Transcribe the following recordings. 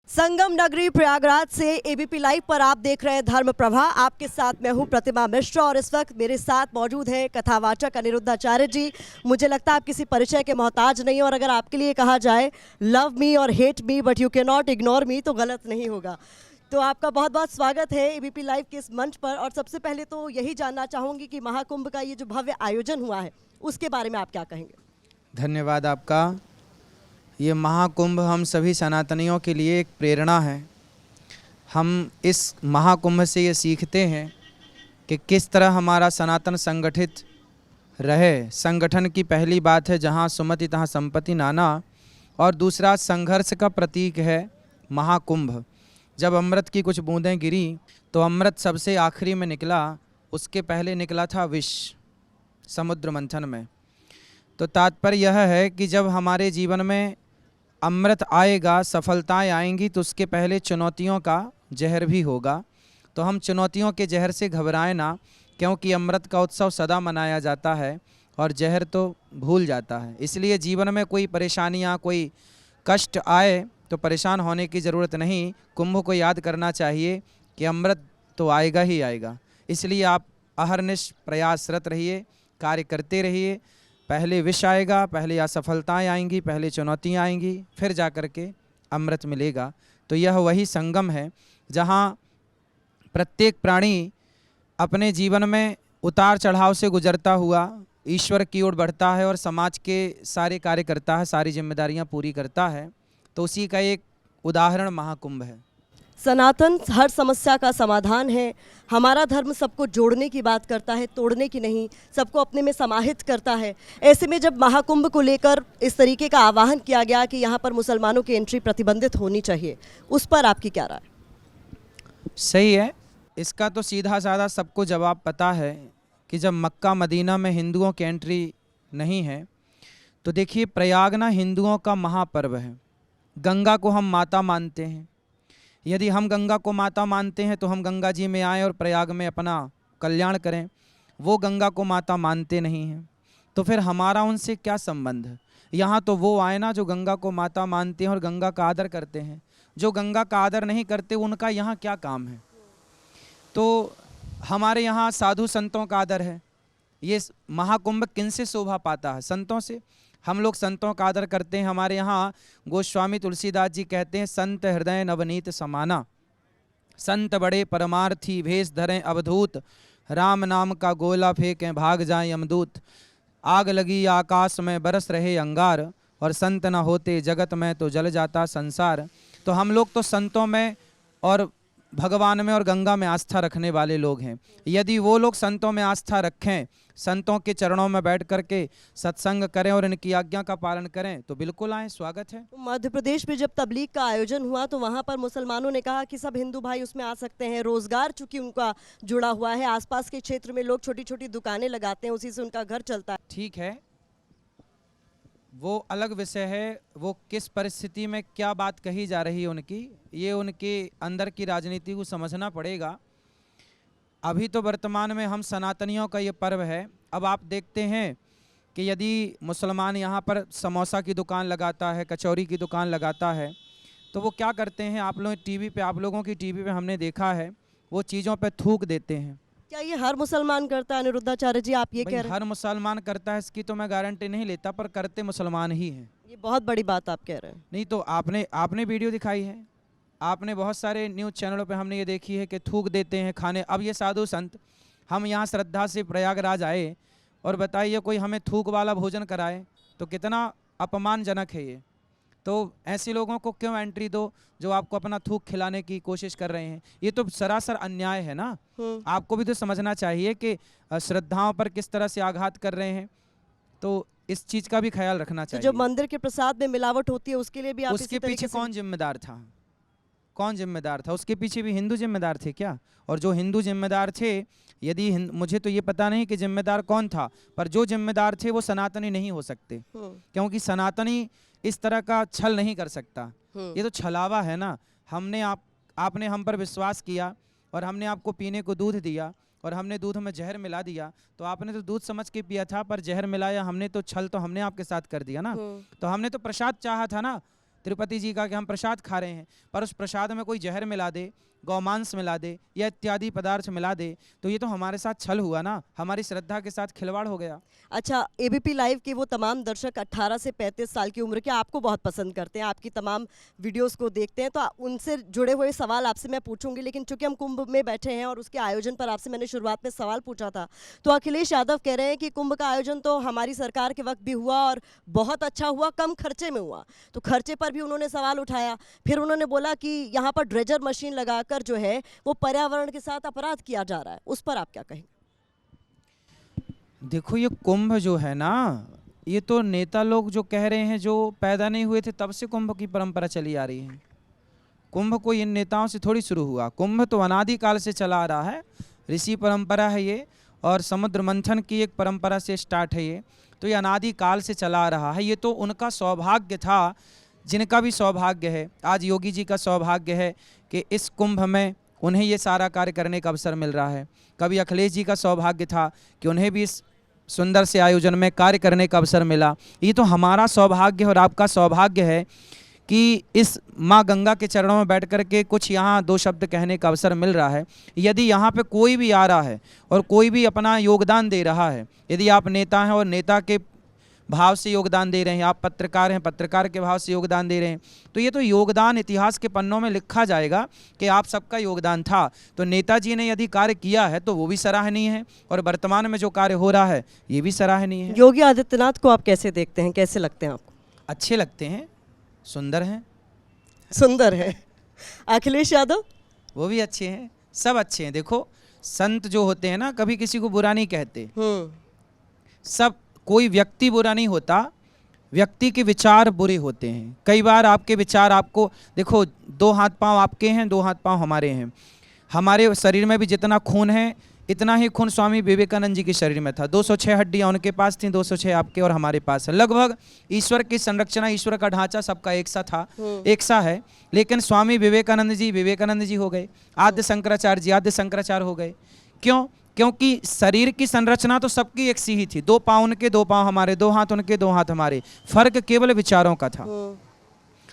संगम नगरी प्रयागराज से ABP live पर आप देख रहे हैं धर्म प्रभा। आपके साथ मैं हूं प्रतिमा मिश्रा और इस वक्त मेरे साथ मौजूद है कथावाचक अनिरुद्धाचार्य जी। मुझे लगता है आप किसी परिचय के मोहताज नहीं, और अगर आपके लिए कहा जाए लव मी और hate me but you can not ignore me तो गलत नहीं होगा। तो आपका बहुत बहुत स्वागत है एबीपी लाइव के इस मंच पर। और सबसे पहले तो यही जानना चाहूँगी कि महाकुंभ का ये जो भव्य आयोजन हुआ है उसके बारे में आप क्या कहेंगे? धन्यवाद आपका। ये महाकुंभ हम सभी सनातनियों के लिए एक प्रेरणा है। हम इस महाकुंभ से ये सीखते हैं कि किस तरह हमारा सनातन संगठित रहे। संगठन की पहली बात है जहाँ सुमति तहाँ संपत्ति नाना, और दूसरा संघर्ष का प्रतीक है महाकुंभ। जब अमृत की कुछ बूंदें गिरी तो अमृत सबसे आखिरी में निकला, उसके पहले निकला था विष समुद्र मंथन में। तो तात्पर्य यह है कि जब हमारे जीवन में अमृत आएगा, सफलताएं आएंगी, तो उसके पहले चुनौतियों का जहर भी होगा। तो हम चुनौतियों के जहर से घबराएं ना, क्योंकि अमृत का उत्सव सदा मनाया जाता है और जहर तो भूल जाता है। इसलिए जीवन में कोई परेशानियां, कोई कष्ट आए तो परेशान होने की ज़रूरत नहीं। कुंभ को याद करना चाहिए कि अमृत तो आएगा ही आएगा। इसलिए आप अहर्निश प्रयासरत रहिए, कार्य करते रहिए। पहले विष आएगा, पहले असफलताएं आएंगी, पहले चुनौतियां आएंगी, फिर जा कर के अमृत मिलेगा। तो यह वही संगम है जहाँ प्रत्येक प्राणी अपने जीवन में उतार चढ़ाव से गुजरता हुआ ईश्वर की ओर बढ़ता है और समाज के सारे कार्य करता है, सारी जिम्मेदारियां पूरी करता है। तो उसी का एक उदाहरण महाकुंभ है। सनातन हर समस्या का समाधान है। हमारा धर्म सबको जोड़ने की बात करता है, तोड़ने की नहीं। सबको अपने में समाहित करता है। ऐसे में जब महाकुंभ को लेकर इस तरीके का आह्वान किया गया कि यहाँ पर मुसलमानों की एंट्री प्रतिबंधित होनी चाहिए, उस पर आपकी क्या राय? सही है। इसका तो सीधा साधा सबको जवाब पता है कि जब मक्का मदीना में हिंदुओं की एंट्री नहीं है, तो देखिए प्रयाग ना हिंदुओं का महापर्व है। गंगा को हम माता मानते हैं। यदि हम गंगा को माता मानते हैं तो हम गंगा जी में आएँ और प्रयाग में अपना कल्याण करें। वो गंगा को माता मानते नहीं हैं, तो फिर हमारा उनसे क्या संबंध है? यहाँ तो वो आए ना जो गंगा को माता मानते हैं और गंगा का आदर करते हैं। जो गंगा का आदर नहीं करते उनका यहाँ क्या काम है? तो हमारे यहाँ साधु संतों का आदर है। ये महाकुंभ किनसे शोभा पाता है? संतों से। हम लोग संतों का आदर करते हैं। हमारे यहाँ गोस्वामी तुलसीदास जी कहते हैं, संत हृदय नवनीत समाना, संत बड़े परमार्थी भेष धरें अवधूत, राम नाम का गोला फेंकें भाग जाए यमदूत, आग लगी आकाश में बरस रहे अंगार, और संत न होते जगत में तो जल जाता संसार। तो हम लोग तो संतों में और भगवान में और गंगा में आस्था रखने वाले लोग हैं। यदि वो लोग संतों में आस्था रखें, संतों के चरणों में बैठ करके सत्संग करें और इनकी आज्ञा का पालन करें, तो बिल्कुल आएँ, स्वागत है। मध्य प्रदेश में जब तबलीग का आयोजन हुआ तो वहाँ पर मुसलमानों ने कहा कि सब हिंदू भाई उसमें आ सकते हैं। रोजगार चूंकि उनका जुड़ा हुआ है, आसपास के क्षेत्र में लोग छोटी छोटी दुकानें लगाते हैं, उसी से उनका घर चलता है। ठीक है, वो अलग विषय है। वो किस परिस्थिति में क्या बात कही जा रही है उनकी, ये उनके अंदर की राजनीति को समझना पड़ेगा। अभी तो वर्तमान में हम सनातनियों का ये पर्व है। अब आप देखते हैं कि यदि मुसलमान यहाँ पर समोसा की दुकान लगाता है, कचौरी की दुकान लगाता है, तो वो क्या करते हैं? आप लोग टीवी पे, आप लोगों की टीवी पे हमने देखा है, वो चीज़ों पे थूक देते हैं। क्या ये हर मुसलमान करता है अनिरुद्धाचार्य जी, आप ये कह रहे हैं? हर मुसलमान करता है इसकी तो मैं गारंटी नहीं लेता, पर करते मुसलमान ही हैं। ये बहुत बड़ी बात आप कह रहे हैं। नहीं तो आपने वीडियो दिखाई है, आपने बहुत सारे न्यूज़ चैनलों पे हमने ये देखी है कि थूक देते हैं खाने। अब ये साधु संत हम यहाँ श्रद्धा से प्रयागराज आए और बताइए कोई हमें थूक वाला भोजन कराए, तो कितना अपमानजनक है ये। तो ऐसे लोगों को क्यों एंट्री दो जो आपको अपना थूक खिलाने की कोशिश कर रहे हैं? ये तो सरासर अन्याय है ना। आपको भी तो समझना चाहिए कि श्रद्धाओं पर किस तरह से आघात कर रहे हैं। तो इस चीज़ का भी ख्याल रखना चाहिए। जो मंदिर के प्रसाद में मिलावट होती है उसके लिए भी आप उसके पीछे कौन जिम्मेदार था? कौन जिम्मेदार था? उसके पीछे भी हिंदू जिम्मेदार थे क्या? और जो हिंदू जिम्मेदार थे, यदि मुझे तो ये पता नहीं कि जिम्मेदार कौन था, पर जो जिम्मेदार थे वो सनातनी नहीं हो सकते, क्योंकि सनातनी इस तरह का छल नहीं कर सकता। ये तो छलावा है ना। आपने हम पर विश्वास किया और हमने आपको पीने को दूध दिया और हमने दूध में जहर मिला दिया, तो आपने तो दूध समझ के पिया था, पर जहर मिलाया हमने, तो छल तो हमने आपके साथ कर दिया ना। तो हमने तो प्रसाद चाहा था ना, तिरुपति जी का कि हम प्रसाद खा रहे हैं, पर उस प्रसाद में कोई जहर मिला दे, गौमांस मिला दे या इत्यादि पदार्थ मिला दे, तो ये तो हमारे साथ छल हुआ ना, हमारी श्रद्धा के साथ खिलवाड़ हो गया। अच्छा, एबीपी लाइव के वो तमाम दर्शक 18 से 35 साल की उम्र के आपको बहुत पसंद करते हैं, आपकी तमाम वीडियोस को देखते हैं, तो उनसे जुड़े हुए सवाल आपसे मैं पूछूंगी, लेकिन चूंकि हम कुंभ में बैठे हैं और उसके आयोजन पर आपसे मैंने शुरुआत में सवाल पूछा था, तो अखिलेश यादव कह रहे हैं कि कुंभ का आयोजन तो हमारी सरकार के वक्त भी हुआ और बहुत अच्छा हुआ, कम खर्चे में हुआ। तो खर्चे पर भी उन्होंने सवाल उठाया। फिर उन्होंने बोला कि यहाँ पर ड्रेजर मशीन लगाकर जो है वो पर्यावरण के साथ अपराध किया जा रहा है। उस पर आप क्या कहेंगे? देखो, ये कुंभ जो है ना, ये तो नेता लोग जो कह रहे हैं, जो पैदा नहीं हुए थे तब से कुंभ की परंपरा चली आ रही है। कुंभ कोई इन नेताओं से थोड़ी शुरू हुआ, कुंभ तो अनादिकाल से चला आ रहा है, ऋषि परंपरा है ये, और समुद्र मंथन की एक परंपरा से स्टार्ट है ये, तो ये अनादिकाल से चला आ रहा है। ये तो उनका सौभाग्य था, जिनका भी सौभाग्य है, आज योगी जी का सौभाग्य है कि इस कुंभ में उन्हें ये सारा कार्य करने का अवसर मिल रहा है। कभी अखिलेश जी का सौभाग्य था कि उन्हें भी इस सुंदर से आयोजन में कार्य करने का अवसर मिला। ये तो हमारा सौभाग्य और आपका सौभाग्य है कि इस माँ गंगा के चरणों में बैठ कर के कुछ यहाँ दो शब्द कहने का अवसर मिल रहा है। यदि यहाँ पे कोई भी आ रहा है और कोई भी अपना योगदान दे रहा है, यदि आप नेता हैं और नेता के भाव से योगदान दे रहे हैं, आप पत्रकार हैं, पत्रकार के भाव से योगदान दे रहे हैं, तो ये तो योगदान इतिहास के पन्नों में लिखा जाएगा कि आप सबका योगदान था। तो नेताजी ने यदि कार्य किया है तो वो भी सराहनीय है, और वर्तमान में जो कार्य हो रहा है ये भी सराहनीय है। योगी आदित्यनाथ को आप कैसे देखते हैं, कैसे लगते हैं आपको? अच्छे लगते हैं, सुंदर हैं। सुंदर है। अखिलेश यादव? वो भी अच्छे हैं, सब अच्छे हैं। देखो, संत जो होते हैं ना, कभी किसी को बुरा नहीं कहते। सब, कोई व्यक्ति बुरा नहीं होता, व्यक्ति के विचार बुरे होते हैं। कई बार आपके विचार आपको, देखो, दो हाथ पांव आपके हैं, दो हाथ पांव हमारे हैं। हमारे शरीर में भी जितना खून है, इतना ही खून स्वामी विवेकानंद जी के शरीर में था। 206 हड्डियां उनके पास थी, 206 आपके और हमारे पास है। लगभग ईश्वर की संरचना, ईश्वर का ढांचा सबका एक सा था, एक सा है। लेकिन स्वामी विवेकानंद जी हो गए, आद्य शंकराचार्य जी आद्य शंकराचार्य हो गए। क्यों? क्योंकि शरीर की संरचना तो सबकी एक सी ही थी। 2 पाँव उनके, 2 पाँव हमारे, 2 हाथ उनके, 2 हाथ हमारे। फर्क केवल विचारों का था।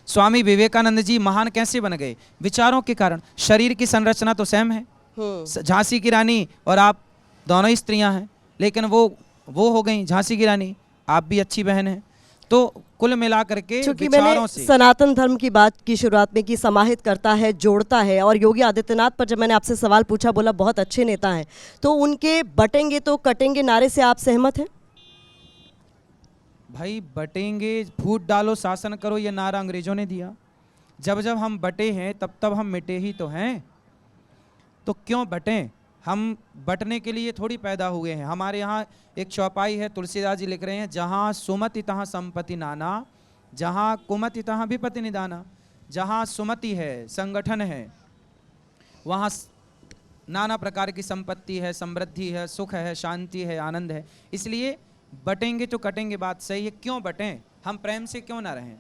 स्वामी विवेकानंद जी महान कैसे बन गए? विचारों के कारण। शरीर की संरचना तो सेम है, झांसी की रानी और आप दोनों ही स्त्रियां हैं, लेकिन वो हो गई झांसी की रानी, आप भी अच्छी बहन हैं। तो कुल मिला करके विचारों से, सनातन धर्म की बात की शुरुआत में कि समाहित करता है, जोड़ता है, और योगी आदित्यनाथ पर जब मैंने आपसे सवाल पूछा, बोला बहुत अच्छे नेता हैं, तो उनके बटेंगे तो कटेंगे नारे से आप सहमत हैं? भाई, बटेंगे, फूट डालो शासन करो, ये नारा अंग्रेजों ने दिया। जब जब हम बटे हैं तब तब हम मिटे ही तो हैं, तो क्यों बटें? हम बटने के लिए थोड़ी पैदा हुए हैं। हमारे यहाँ एक चौपाई है, तुलसीदास जी लिख रहे हैं, जहाँ सुमति तहाँ संपत्ति नाना, जहाँ कुमति तहाँ विपत्ति निदाना। जहाँ सुमति है, संगठन है, वहाँ नाना प्रकार की संपत्ति है, समृद्धि है, सुख है, शांति है, आनंद है। इसलिए बटेंगे तो कटेंगे, बात सही है। क्यों बटें? हम प्रेम से क्यों ना रहें?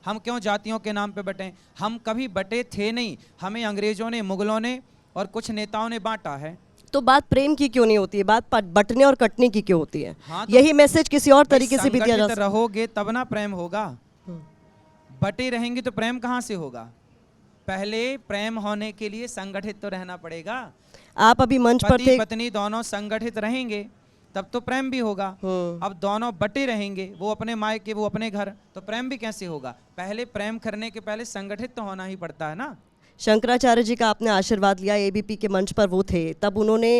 हम क्यों जातियों के नाम पे बटें? हम कभी बटे थे नहीं, हमें अंग्रेजों ने, मुगलों ने और कुछ नेताओं ने बांटा है। तो बात प्रेम की क्यों नहीं होती है, बात बटने और कटने की क्यों होती है? हाँ, तो यही मैसेज किसी और तरीके से भी दिया जा सकता है। रहोगे तब ना प्रेम होगा। बटे रहेंगे तो प्रेम कहाँ से होगा? पहले प्रेम होने के लिए संगठित तो रहना पड़ेगा। आप अभी मंच पर थे, पति पत्नी दोनों संगठित रहेंगे तब तो प्रेम भी होगा। अब दोनों बटे रहेंगे, वो अपने मायके, वो अपने घर, तो प्रेम भी कैसे होगा? पहले प्रेम करने के पहले संगठित तो होना ही पड़ता है ना। शंकराचार्य जी का आपने आशीर्वाद लिया, एबीपी के मंच पर वो थे, तब उन्होंने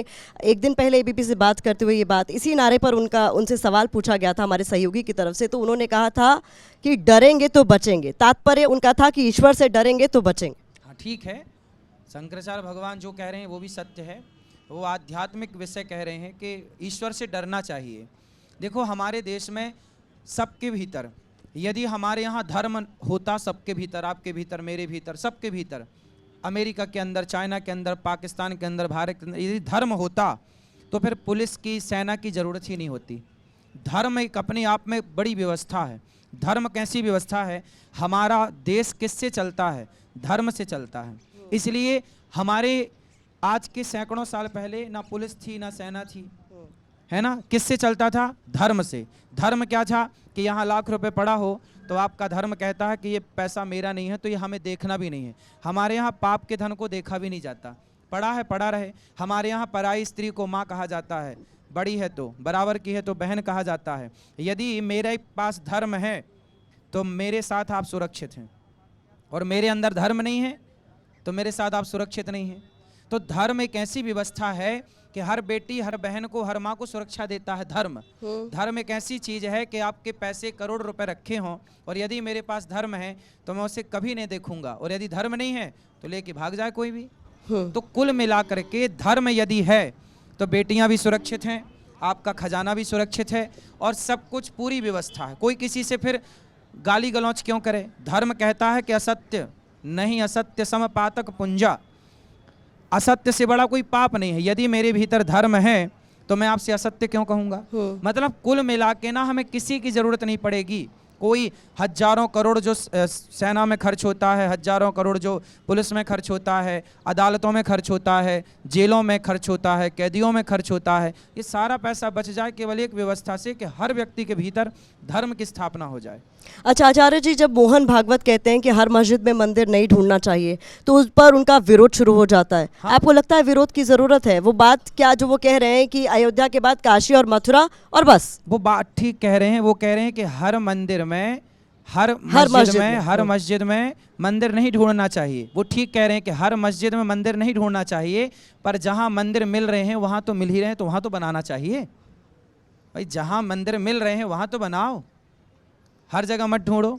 एक दिन पहले एबीपी से बात करते हुए ये बात, इसी नारे पर उनसे सवाल पूछा गया था हमारे सहयोगी की तरफ से, तो उन्होंने कहा था कि डरेंगे तो बचेंगे। तात्पर्य उनका था कि ईश्वर से डरेंगे तो बचेंगे। हाँ, ठीक है, शंकराचार्य भगवान जो कह रहे हैं वो भी सत्य है। वो आध्यात्मिक विषय कह रहे हैं कि ईश्वर से डरना चाहिए। देखो, हमारे देश में सबके भीतर, यदि हमारे यहाँ धर्म होता, सबके भीतर, आपके भीतर, मेरे भीतर, सबके भीतर, अमेरिका के अंदर, चाइना के अंदर, पाकिस्तान के अंदर, भारत के अंदर, यदि धर्म होता तो फिर पुलिस की, सेना की जरूरत ही नहीं होती। धर्म एक अपने आप में बड़ी व्यवस्था है। धर्म कैसी व्यवस्था है? हमारा देश किससे चलता है? धर्म से चलता है। इसलिए हमारे आज के सैकड़ों साल पहले ना पुलिस थी, ना सेना थी, है ना, किससे चलता था? धर्म से। धर्म क्या था कि यहाँ लाख रुपए पड़ा हो तो आपका धर्म कहता है कि ये पैसा मेरा नहीं है, तो ये हमें देखना भी नहीं है। हमारे यहाँ पाप के धन को देखा भी नहीं जाता, पड़ा है पड़ा रहे। हमारे यहाँ पराई स्त्री को माँ कहा जाता है, बड़ी है तो, बराबर की है तो बहन कहा जाता है। यदि मेरे पास धर्म है तो मेरे साथ आप सुरक्षित हैं, और मेरे अंदर धर्म नहीं है तो मेरे साथ आप सुरक्षित नहीं हैं। तो धर्म एक ऐसी व्यवस्था है कि हर बेटी, हर बहन को, हर माँ को सुरक्षा देता है धर्म। धर्म एक ऐसी चीज है कि आपके पैसे करोड़ रुपए रखे हों और यदि मेरे पास धर्म है तो मैं उसे कभी नहीं देखूंगा, और यदि धर्म नहीं है तो लेके भाग जाए कोई भी। तो कुल मिलाकर के धर्म यदि है तो बेटियां भी सुरक्षित हैं, आपका खजाना भी सुरक्षित है, और सब कुछ पूरी व्यवस्था है। कोई किसी से फिर गाली गलौच क्यों करे? धर्म कहता है कि असत्य नहीं, असत्य सम पातक पुंजा, असत्य से बड़ा कोई पाप नहीं है। यदि मेरे भीतर धर्म है तो मैं आपसे असत्य क्यों कहूँगा? मतलब कुल मिला के ना हमें किसी की जरूरत नहीं पड़ेगी। कोई हजारों करोड़ जो सेना में खर्च होता है, हजारों करोड़ जो पुलिस में खर्च होता है, अदालतों में खर्च होता है, जेलों में खर्च होता है, कैदियों में खर्च होता है, ये सारा पैसा बच जाए केवल एक व्यवस्था से कि हर व्यक्ति के भीतर धर्म की स्थापना हो जाए। अच्छा आचार्य जी, जब मोहन भागवत कहते हैं कि हर मस्जिद में मंदिर नहीं ढूंढना चाहिए तो उस पर उनका विरोध शुरू हो जाता है। हाँ। आपको लगता है विरोध की जरूरत है? वो बात क्या जो वो कह रहे हैं कि अयोध्या के बाद काशी और मथुरा और बस? वो बात ठीक कह रहे हैं। वो कह रहे हैं कि हर मंदिर में, हर मस्जिद में मंदिर नहीं ढूंढना चाहिए। वो ठीक कह रहे हैं कि हर मस्जिद में मंदिर नहीं ढूंढना चाहिए, पर जहां मंदिर मिल रहे हैं वहां तो मिल ही रहे हैं, तो वहां तो बनाना चाहिए भाई। जहां मंदिर मिल रहे हैं वहां तो बनाओ, हर जगह मत ढूंढो।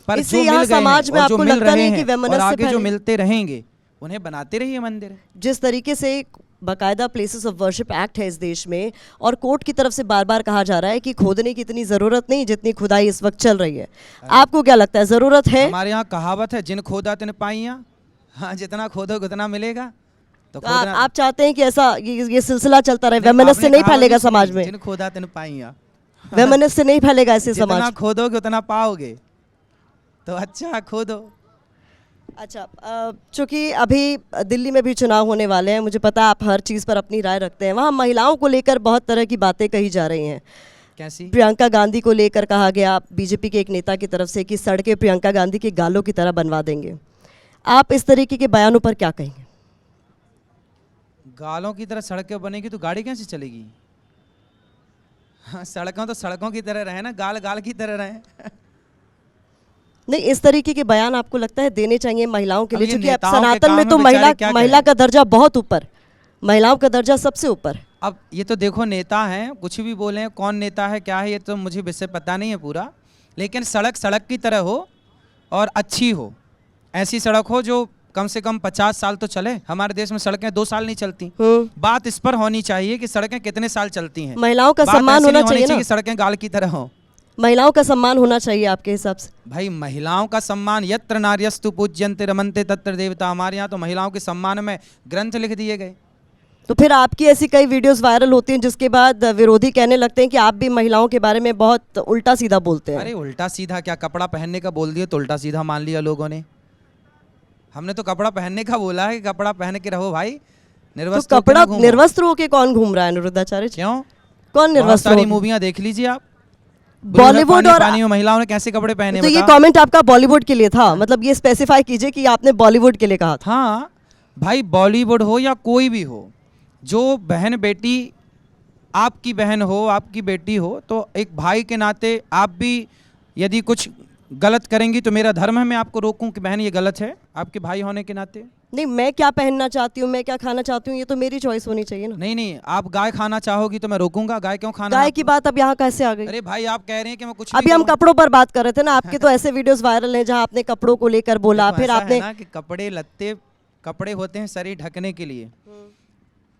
पर इससे जो यहाँ मिल गए समाज हैं में और जो आपको मिल लगता रहे नहीं कि हैं वैमनस्य और आगे जो फैले? मिलते रहेंगे उन्हें बनाते रहिए मंदिर। जिस तरीके से बाकायदा प्लेसेस ऑफ वर्शिप एक्ट है इस देश में, और कोर्ट की तरफ से बार बार कहा जा रहा है कि खोदने की इतनी ज़रूरत नहीं जितनी खुदाई इस वक्त चल रही है, आपको क्या लगता है ज़रूरत है? हमारे यहाँ कहावत है, जिन खोदा तिन पाइयाँ। हाँ, जितना खोदोगे उतना मिलेगा। तो तो खोदना, आप चाहते हैं कि ऐसा ये सिलसिला चलता रहे, नहीं, वैमनस्य आपने नहीं कहावत फैलेगा सुनी, समाज में? जिन खोदा तिन पाइयाँ। वैमनस्य नहीं फैलेगा ऐसे जितना समाज? खोदोगे उतना पाओगे, तो अच्छा खोदो। अच्छा, चूंकि अभी दिल्ली में भी चुनाव होने वाले हैं, मुझे पता है आप हर चीज़ पर अपनी राय रखते हैं। वहाँ महिलाओं को लेकर बहुत तरह की बातें कही जा रही हैं। कैसी? प्रियंका गांधी को लेकर कहा गया बीजेपी के एक नेता की तरफ से कि सड़कें प्रियंका गांधी के गालों की तरह बनवा देंगे। आप इस तरीके के बयानों पर क्या कहेंगे? गालों की तरह सड़कें बनेगी तो गाड़ी कैसे चलेगी? हाँ, सड़कों तो सड़कों की तरह रहे ना, गाल गाल की तरह रहे। नहीं, इस तरीके के बयान आपको लगता है देने चाहिए महिलाओं के अब लिए? ये क्योंकि अब नेताओं के सनातन काम में में तो बेचारे क्या महिला करें? का दर्जा बहुत ऊपर, महिलाओं का दर्जा सबसे ऊपर। अब ये तो देखो, नेता हैं, कुछ भी बोले, कौन नेता है क्या है ये तो मुझे विषय पता नहीं है पूरा, लेकिन सड़क सड़क की तरह हो और अच्छी हो। ऐसी सड़क हो जो कम से कम 50 साल तो चले। हमारे देश में सड़कें 2 साल नहीं चलती। बात इस पर होनी चाहिए कि सड़कें कितने साल चलती हैं। महिलाओं का बात सम्मान ऐसी होना नहीं चाहिए ना? कि सड़कें गाल की तरह हो। महिलाओं का सम्मान होना चाहिए आपके हिसाब से? भाई महिलाओं का सम्मान, यत्र नार्यस्तु पूज्यन्ते रमन्ते तत्र देवता। हमारे यहाँ तो महिलाओं के सम्मान में ग्रंथ लिख दिए गए। तो फिर आपकी ऐसी कई वीडियोस वायरल होती हैं जिसके बाद विरोधी कहने लगते हैं कि आप भी महिलाओं के बारे में बहुत उल्टा सीधा बोलते हैं। अरे उल्टा सीधा क्या, कपड़ा पहनने का बोल दिया तो उल्टा सीधा मान लिया लोगों ने। हमने तो कपड़ा पहनने का बोला है कि कपड़ा पहन के रहो भाई, तो निर्वस्त्र कपड़ा निर्वस्त्र होके कौन घूम रहा है अनिरुद्धाचार्य जी? क्यों? कौन बहुत निर्वस्त्र सारी होके? मूवियाँ देख लीजिए आप, बॉलीवुड और पानी में महिलाओं ने कैसे कपड़े पहने। तो ये बताओ। कमेंट आपका बॉलीवुड के लिए था? मतलब ये स्पेसिफाई कीजिए कि आपने बॉलीवुड के लिए कहा था। हाँ भाई, बॉलीवुड हो या कोई भी हो, जो बहन बेटी, आपकी बहन हो, आपकी बेटी हो, तो एक भाई के नाते आप भी यदि कुछ गलत करेंगी तो मेरा धर्म है मैं आपको रोकूं कि बहन ये गलत है, आपके भाई होने के नाते। नहीं, मैं क्या पहनना चाहती हूँ, मैं क्या खाना चाहती हूँ, ये तो मेरी चॉइस होनी चाहिए ना। नहीं नहीं, आप गाय खाना चाहोगी तो मैं रोकूंगा। गाय क्यों खाना? गाय की बात अब यहाँ कैसे आ गई? अरे भाई, आप कह रहे हैं कि मैं कुछ अभी भी हम करूं। कपड़ों पर बात कर रहे थे ना, आपके तो ऐसे वीडियोस वायरल हैं जहाँ आपने कपड़ों को लेकर बोला, देखो, फिर ऐसा है आपने ना कि कपड़े लत्ते, कपड़े होते हैं शरीर ढकने के लिए,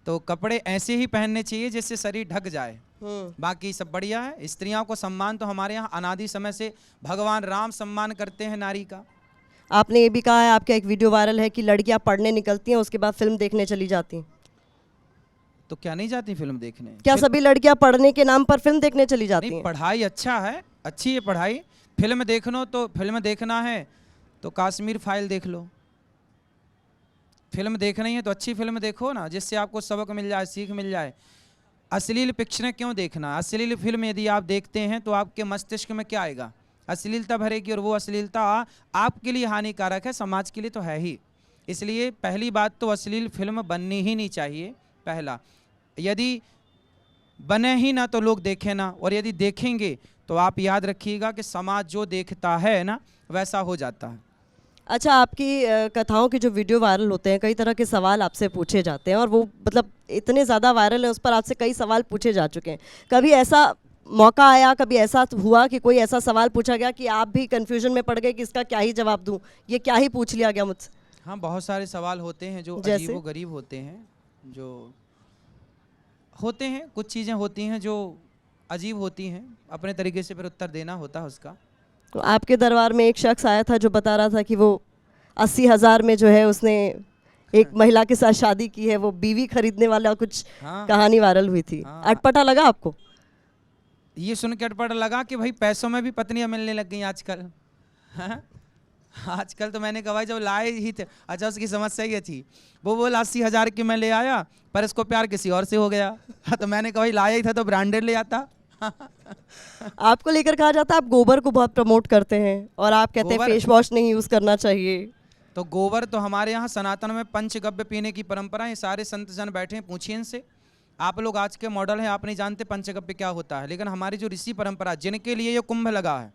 तो कपड़े ऐसे ही पहनने चाहिए जिससे शरीर ढक जाए। बाकी सब बढ़िया है। स्त्रियों को सम्मान तो हमारे यहाँ अनादि समय से भगवान राम सम्मान करते हैं नारी का। आपने ये भी कहा है, आपका एक वीडियो वायरल है कि लड़कियां पढ़ने निकलती हैं उसके बाद फिल्म देखने चली जाती हैं। तो क्या नहीं जाती फिल्म देखने? क्या सभी लड़कियां पढ़ने के नाम पर फिल्म देखने चली जाती नहीं, हैं? पढ़ाई अच्छा है, अच्छी है पढ़ाई। फिल्म देखनो तो फिल्म देखना है तो काश्मीर फाइल देख लो। फिल्म देखनी है तो अच्छी फिल्म देखो ना, जिससे आपको सबक मिल जाए, सीख मिल जाए। अश्लील पिक्चरें क्यों देखना? अश्लील फिल्म यदि आप देखते हैं तो आपके मस्तिष्क में क्या आएगा? अश्लीलता भरेगी, और वो अश्लीलता आपके लिए हानिकारक है, समाज के लिए तो है ही। इसलिए पहली बात तो अश्लील फिल्म बननी ही नहीं चाहिए। पहला, यदि बने ही ना तो लोग देखें ना, और यदि देखेंगे तो आप याद रखिएगा कि समाज जो देखता है ना वैसा हो जाता है। अच्छा, आपकी कथाओं के जो वीडियो वायरल होते हैं, कई तरह के सवाल आपसे पूछे जाते हैं, और वो मतलब इतने ज़्यादा वायरल है, उस पर आपसे कई सवाल पूछे जा चुके हैं। कभी ऐसा मौका आया, कभी ऐसा हुआ कि कोई ऐसा सवाल पूछा गया कि आप भी कंफ्यूजन में पड़ गए कि इसका क्या ही जवाब दूं, ये क्या ही पूछ लिया गया मुझसे? हाँ, बहुत सारे सवाल होते हैं जो जैसे? अजीबो गरीब होते हैं, जो होते हैं, कुछ चीज़ें होती हैं जो अजीब होती हैं, अपने तरीके से फिर उत्तर देना होता है उसका। तो आपके दरबार में एक शख्स आया था जो बता रहा था कि वो 80,000 में जो है उसने एक महिला के साथ शादी की है, वो बीवी खरीदने वाला कुछ हाँ, कहानी वायरल हुई थी। हाँ। अटपटा लगा आपको? ये सुन के अटपटा लगा कि भाई पैसों में भी पत्नियां मिलने लग गई आजकल। हाँ? आजकल तो मैंने कहा भाई जब लाए ही थे, अच्छा उसकी समस्या ये थी, वो बोला 80,000 की मैं ले आया पर इसको प्यार किसी और से हो गया। हाँ, तो मैंने कहा भाई लाया ही था तो ब्रांडेड ले आता। आपको लेकर कहा जाता है आप गोबर को बहुत प्रमोट करते हैं, और आप कहते हैं गोबर? फेस वॉश नहीं यूज़ करना चाहिए। तो गोबर तो हमारे यहाँ सनातन में पंचगव्य पीने की परंपरा है। सारे संत जन बैठे हैं, पूछिए इनसे। आप लोग आज के मॉडल हैं, आप नहीं जानते पंचगव्य क्या होता है, लेकिन हमारी जो ऋषि परंपरा जिनके लिए ये कुंभ लगा है,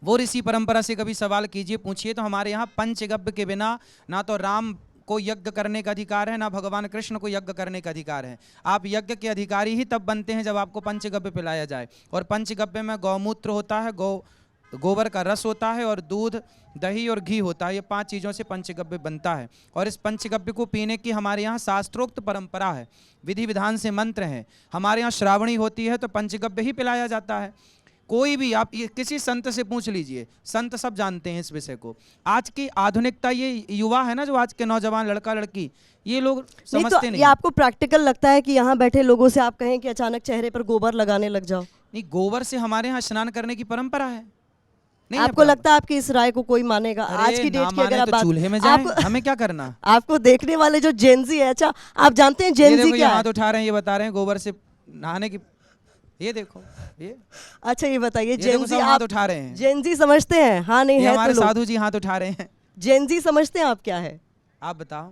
वो ऋषि परंपरा से कभी सवाल कीजिए, पूछिए। तो हमारे यहाँ पंचगव्य के बिना ना तो राम को यज्ञ करने का अधिकार है, ना भगवान कृष्ण को यज्ञ करने का अधिकार है। आप यज्ञ के अधिकारी ही तब बनते हैं जब आपको पंचगव्य पिलाया जाए। और पंचगव्य में गौमूत्र होता है, गोबर का रस होता है, और दूध, दही और घी होता है। ये 5 चीज़ों से पंचगव्य बनता है। और इस पंचगव्य को पीने की हमारे यहाँ शास्त्रोक्त परंपरा है, विधि विधान से मंत्र हैं। हमारे यहाँ श्रावणी होती है तो पंचगव्य ही पिलाया जाता है। कोई भी आप ये किसी संत से पूछ लीजिए, संत सब जानते हैं इस विषय को। आज की आधुनिकता, ये युवा है ना, जो आज के नौजवान लड़का लड़की, ये लोग समझते नहीं। ये आपको प्रैक्टिकल लगता है कि यहाँ बैठे लोगों से आप कहें कि अचानक चेहरे पर गोबर लगाने लग जाओ? नहीं, गोबर से हमारे यहाँ स्नान करने की परंपरा है। नहीं आपको लगता है आपकी इस राय को कोई मानेगा? आज की डेट की अगर आप तो बात, चूल्हे में जाएं, हमें क्या करना? आपको देखने वाले जो जेनजी है, अच्छा आप जानते हैं जेनजी क्या है? हाथ उठा रहे हैं, ये बता रहे हैं गोबर से नहाने की, ये देखो ये। अच्छा ये बताइए, ये देखो, जेनजी सब हाथ आप उठा रहे हैं। जेनजी समझते हैं? हाँ नहीं ये है हमारे तो लोग साधु जी हाथ उठा रहे हैं। जेनजी समझते हैं आप क्या है? आप बताओ।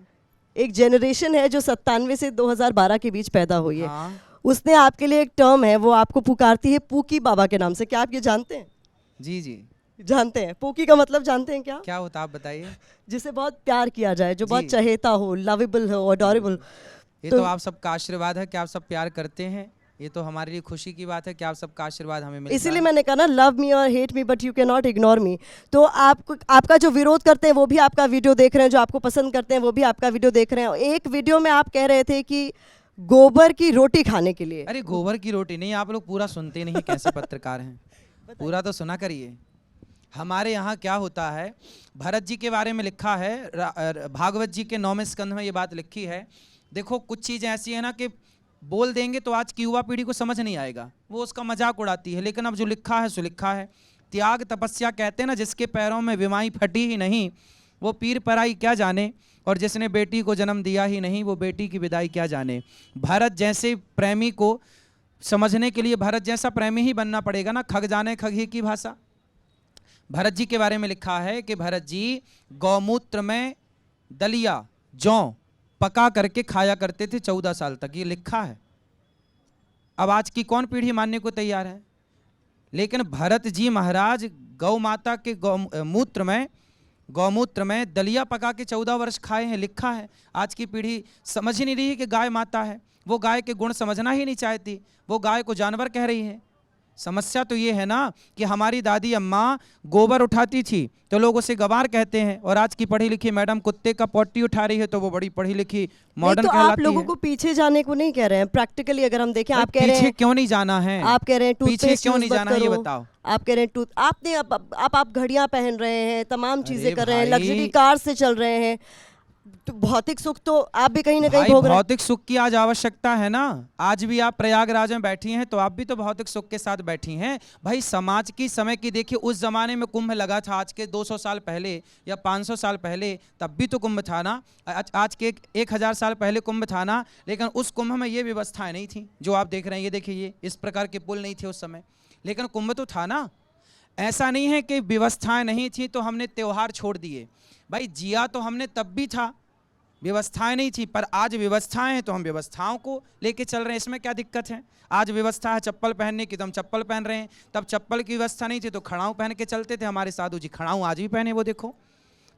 एक जनरेशन है जो 97 से 2012 के बीच पैदा हुई है। हाँ, उसने आपके लिए एक टर्म है, वो आपको पुकारती है पूकी बाबा के नाम से। क्या आप ये जानते हैं? जी जी। जानते हैं? पूकी का मतलब जानते हैं क्या? क्या होता आप बताइए। जिसे बहुत प्यार किया जाए, जो बहुत जी। चहेता हो, लवेबल हो, अडोरेबल। ये तो आप सबका आशीर्वाद है कि आप सब प्यार करते हैं। ये तो हमारे लिए खुशी की बात है कि आप सबका आशीर्वाद हमें मिलता है। इसीलिए मैंने कहा ना, लव मी और hate me but you can not ignore me. तो आपका जो विरोध करते हैं वो भी आपका वीडियो देख रहे हैं, जो आपको पसंद करते हैं वो भी आपका वीडियो देख रहे हैं। एक वीडियो में आप कह रहे थे कि गोबर की रोटी खाने के लिए। अरे गोबर की रोटी नहीं, आप लोग पूरा सुनते नहीं, कैसे पत्रकार हैं, पूरा तो सुना करिए। हमारे यहाँ क्या होता है, भरत जी के बारे में लिखा है, भागवत जी के 9वें स्कंध में ये बात लिखी है। देखो कुछ चीज़ें ऐसी है ना कि बोल देंगे तो आज की युवा पीढ़ी को समझ नहीं आएगा, वो उसका मजाक उड़ाती है, लेकिन अब जो लिखा है सो लिखा है। त्याग तपस्या कहते हैं ना, जिसके पैरों में विमाई फटी ही नहीं वो पीर पराई क्या जाने, और जिसने बेटी को जन्म दिया ही नहीं वो बेटी की विदाई क्या जाने। भरत जैसे प्रेमी को समझने के लिए भरत जैसा प्रेमी ही बनना पड़ेगा ना, खग जाने खग ही की भाषा। भरत जी के बारे में लिखा है कि भरत जी गौमूत्र में दलिया जौ पका करके खाया करते थे 14 साल तक, ये लिखा है। अब आज की कौन पीढ़ी मानने को तैयार है? लेकिन भरत जी महाराज गौ माता के गौमूत्र में दलिया पका के 14 वर्ष खाए हैं, लिखा है। आज की पीढ़ी समझ ही नहीं रही कि गाय माता है, वो गाय के गुण समझना ही नहीं चाहती, वो गाय को जानवर कह रही है। समस्या तो ये है ना कि हमारी दादी अम्मा गोबर उठाती थी तो लोग उसे गवार कहते हैं, और आज की पढ़ी लिखी मैडम कुत्ते का पोटी उठा रही है तो वो बड़ी पढ़ी लिखी मॉडर्न कहलाती है। आप लोगों को पीछे जाने को नहीं कह रहे हैं, प्रैक्टिकली अगर हम देखें। आप कह रहे हैं पीछे क्यों नहीं जाना है? आप कह रहे हैं पीछे क्यों नहीं जाना है, ये बताओ। आप कह रहे हैं आप घड़ियां पहन रहे हैं, तमाम चीजें कर रहे हैं, भाई। लग्जरी कार से चल रहे हैं। तो भौतिक सुख तो आप भी कहीं ना कहीं भाई भोग रहे हैं। भौतिक सुख की आज आवश्यकता है ना। आज भी आप प्रयागराज में बैठी हैं तो आप भी तो भौतिक सुख के साथ बैठी हैं। भाई समाज की समय की देखिए, उस जमाने में कुंभ लगा था, आज के 200 साल पहले या 500 साल पहले, तब भी तो कुंभ था ना। आज के 1000 साल पहले कुंभ था ना। लेकिन उस कुंभ में ये व्यवस्थाएं नहीं थी जो आप देख रहे हैं। ये देखिए, ये इस प्रकार के पुल नहीं थे उस समय, लेकिन कुंभ तो था ना। ऐसा नहीं है कि व्यवस्थाएं नहीं थी तो हमने त्योहार छोड़ दिए। भाई जिया तो हमने तब भी था, व्यवस्थाएं नहीं थी, पर आज व्यवस्थाएं हैं तो हम व्यवस्थाओं को लेके चल रहे हैं। इसमें क्या दिक्कत है? आज व्यवस्था है चप्पल पहनने की तो हम चप्पल पहन रहे हैं। तब चप्पल की व्यवस्था नहीं थी तो खड़ाऊं पहन के चलते थे हमारे साधु जी। खड़ाऊं आज भी पहने, वो देखो।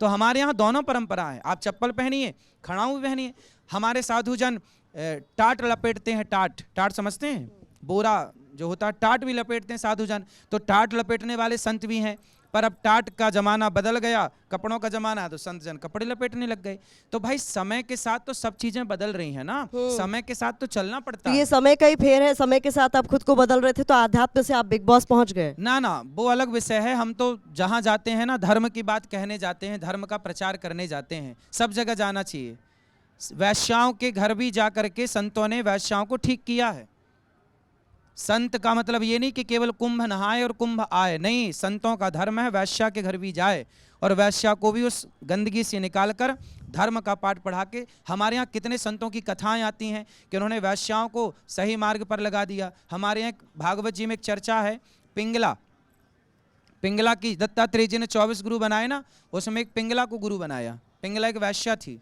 तो हमारे यहाँ दोनों परंपरा है, आप चप्पल पहनिए, खड़ाऊं भी पहनिए। हमारे साधु जन टाट लपेटते हैं। टाट, टाट समझते हैं? बोरा जो होता है, टाट भी लपेटते हैं साधु जन। तो टाट लपेटने वाले संत भी हैं। पर अब टाट का जमाना बदल गया, कपड़ों का जमाना है, तो संत जन कपड़े लपेटने लग गए। तो भाई समय के साथ तो सब चीजें बदल रही हैं ना। समय के साथ तो चलना पड़ता तो है। ये समय का ही फेर है, समय के साथ आप खुद को बदल रहे थे तो आध्यात्म से आप बिग बॉस पहुंच गए। ना ना, वो अलग विषय है। हम तो जहां जाते हैं ना, धर्म की बात कहने जाते हैं, धर्म का प्रचार करने जाते हैं। सब जगह जाना चाहिए। वैश्याओं के घर भी जा करके संतों ने वैश्याओं को ठीक किया है। संत का मतलब ये नहीं कि केवल कुंभ नहाए और कुंभ आए, नहीं। संतों का धर्म है वैश्या के घर भी जाए और वैश्या को भी उस गंदगी से निकालकर धर्म का पाठ पढ़ा के। हमारे यहाँ कितने संतों की कथाएं आती हैं कि उन्होंने वैश्याओं को सही मार्ग पर लगा दिया। हमारे यहाँ भागवत जी में एक चर्चा है, पिंगला। पिंगला की दत्तात्रेय जी ने 24 गुरु बनाए ना, उसमें एक पिंगला को गुरु बनाया। पिंगला एक वैश्या थी।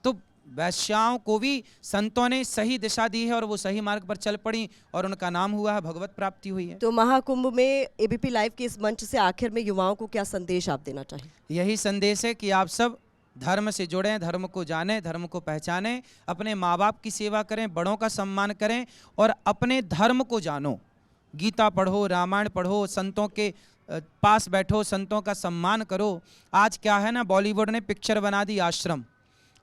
तो वैश्याओं को भी संतों ने सही दिशा दी है और वो सही मार्ग पर चल पड़ी और उनका नाम हुआ है, भगवत प्राप्ति हुई है। तो महाकुंभ में एबीपी लाइव के इस मंच से आखिर में युवाओं को क्या संदेश आप देना चाहिए? यही संदेश है कि आप सब धर्म से जुड़ें, धर्म को जानें, धर्म को पहचानें, अपने माँ बाप की सेवा करें, बड़ों का सम्मान करें और अपने धर्म को जानो। गीता पढ़ो, रामायण पढ़ो, संतों के पास बैठो, संतों का सम्मान करो। आज क्या है ना, बॉलीवुड ने पिक्चर बना दी आश्रम।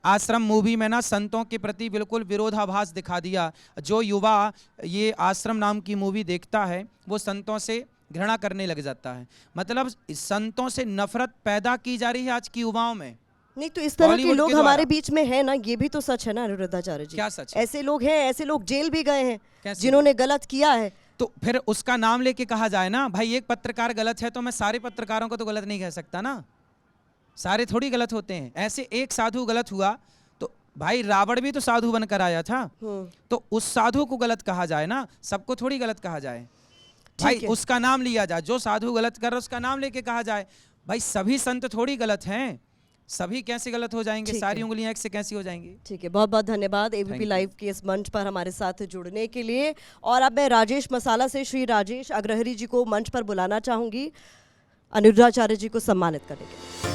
आश्रम मूवी में ना संतों के प्रति बिल्कुल विरोधाभास दिखा दिया। जो युवा ये आश्रम नाम की मूवी देखता है वो संतों से घृणा करने लग जाता है। मतलब संतों से नफरत पैदा की जा रही है आज की युवाओं में। नहीं तो इस तरह के बॉलीवुड लोग के हमारे द्वारा। बीच में है ना, ये भी तो सच है ना अनिरुद्धाचार्य जी। क्या सच है? ऐसे लोग हैं, ऐसे लोग जेल भी गए हैं कैसे? जिन्होंने गलत किया है। तो फिर उसका नाम लेके कहा जाए ना। भाई एक पत्रकार गलत है तो मैं सारे पत्रकारों को तो गलत नहीं कह सकता ना। सारे थोड़ी गलत होते हैं। ऐसे एक साधु गलत हुआ तो भाई रावण भी तो साधु बनकर आया था, तो उस साधु को गलत कहा जाए ना, सबको थोड़ी गलत कहा जाए। भाई उसका नाम लिया जाए, जो साधु गलत कर रहा है उसका नाम लेके कहा जाए। भाई सभी संत थोड़ी गलत हैं, सभी कैसे गलत हो जाएंगे? सारी उंगलियां एक से कैसी हो जाएंगी? ठीक है, बहुत बहुत धन्यवाद एबीपी लाइव के इस मंच पर हमारे साथ जुड़ने के लिए। और अब मैं राजेश मसाला से श्री राजेश अग्रहरी जी को मंच पर बुलाना चाहूंगी अनिरुद्धाचार्य जी को सम्मानित करने के लिए।